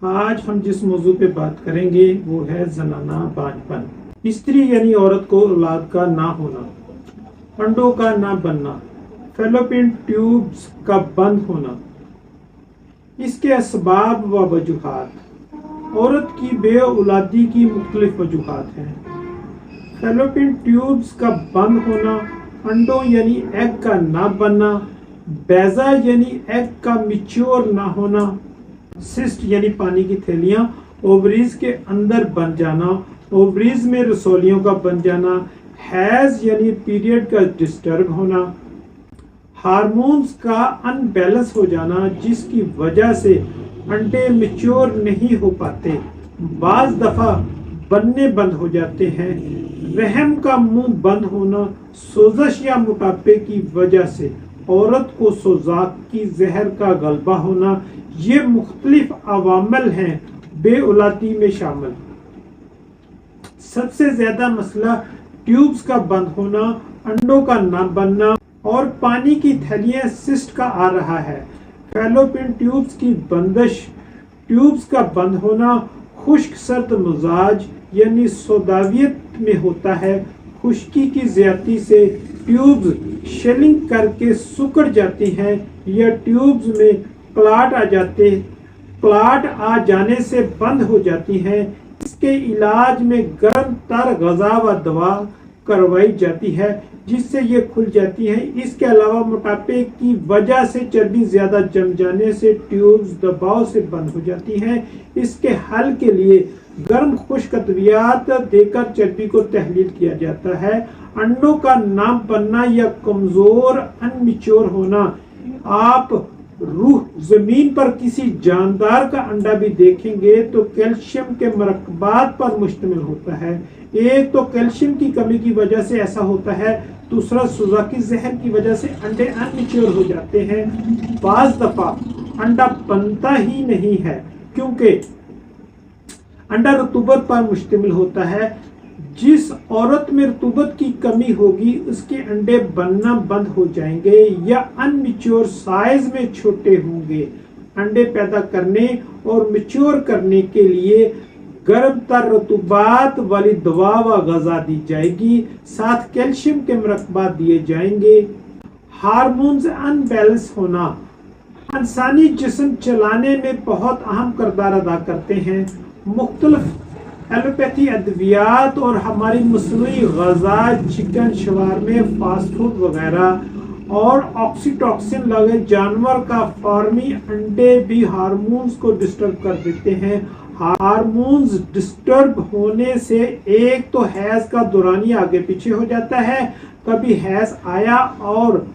आज हम जिस मौजू पे बात करेंगे वो है जनाना बांझपन। स्त्री यानी औरत को औलाद का ना होना, अंडों का ना बनना, फैलोपियन ट्यूब्स का बंद होना। इसके असबाब व वजूहात। औरत की बे औलादी की मुख्तलिफ वजूहात हैं। फैलोपियन ट्यूब्स का बंद होना, अंडों यानी एग का ना बनना, बैजा यानी एग का मिच्योर ना होना, सिस्ट यानी पानी की थैलियां ओवरीज के अंदर बन जाना, ओवरीज में रसोलियों का बन जाना, हैज यानी पीरियड का डिस्टर्ब होना, हार्मोन्स का अनबैलेंस हो जाना जिसकी वजह से अंडे मैच्योर नहीं हो पाते, बाज दफा बनने बंद हो जाते हैं, रहम का मुंह बंद होना, सोजश या मोटापे की वजह से औरत को सोजाक की जहर का गलबा होना। ये मुख्तलिफ अवामल हैं बे औलादी में शामिल। सबसे ज्यादा मसला ट्यूब्स का बंद होना, अंडों का ना बनना और पानी की थैलियां सिस्ट का आ रहा है। फैलोपियन ट्यूब्स की बंदिश, ट्यूब्स का बंद होना खुश्क सर्द मिजाज यानी सौदावियत में होता है। खुश्की की ज्यादती से ट्यूब्स शेलिंग करके सुकड़ जाती हैं या ट्यूब्स में क्लाट आ जाने से बंद हो जाती हैं। इसके इलाज में गर्म तर गज़ा व दवा करवाई जाती है जिससे ये खुल जाती हैं। इसके अलावा मोटापे की वजह से चर्बी ज्यादा जम जाने से ट्यूब्स दबाव से बंद हो जाती हैं। इसके हल के लिए गर्म खुश्क अद्वियात देकर चर्बी को तहलील किया जाता है। अंडों का ना बनना या कमजोर अनमिच्योर होना। आप रूह जमीन पर किसी जानदार का अंडा भी देखेंगे तो कैल्शियम के मरकबात पर मुश्तमिल होता है। एक तो कैल्शियम की कमी की वजह से ऐसा होता है, दूसरा सुजाकी जहर की वजह से अंडे अनमिच्योर हो जाते हैं। बाज दफा अंडा बनता ही नहीं है क्योंकि अंडा रतूबत पर मुश्तमिल होता है। जिस औरत में रतूबत की कमी होगी उसके अंडे बनना बंद हो जाएंगे या अनमिच्योर साइज में छोटे होंगे। अंडे पैदा करने और मिच्योर करने के लिए गर्म तर रतूबात वाली दवा व गज़ा दी जाएगी, साथ कैल्शियम के मरकबात दिए जाएंगे। हार्मोन्स अनबैलेंस होना इंसानी जिस्म चलाने में बहुत अहम किरदार अदा करते हैं। मुख्तलिफ एलोपैथी अद्वियात और हमारी मसनूई ग़ज़ा, चिकन, शवारमे, फास्ट फूड वगैरह और ऑक्सीटॉक्सिन लगे जानवर का फार्मी अंडे भी हार्मोन्स को डिस्टर्ब कर देते हैं। हार्मोन्स डिस्टर्ब होने से एक तो हैज का दौरानी आगे पीछे हो जाता है, कभी हैज आया और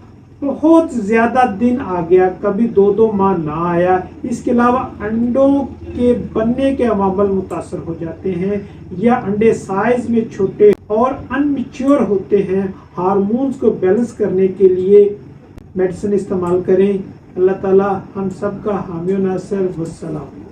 बहुत ज्यादा दिन आ गया, कभी 2-2 माह ना आया। इसके अलावा अंडों के बनने के अवामल मुतासर हो जाते हैं या अंडे साइज में छोटे और अनमिच्योर होते हैं। हार्मोन्स को बैलेंस करने के लिए मेडिसिन इस्तेमाल करें। अल्लाह ताला हम सब का हामी नासिर। वस्सलाम।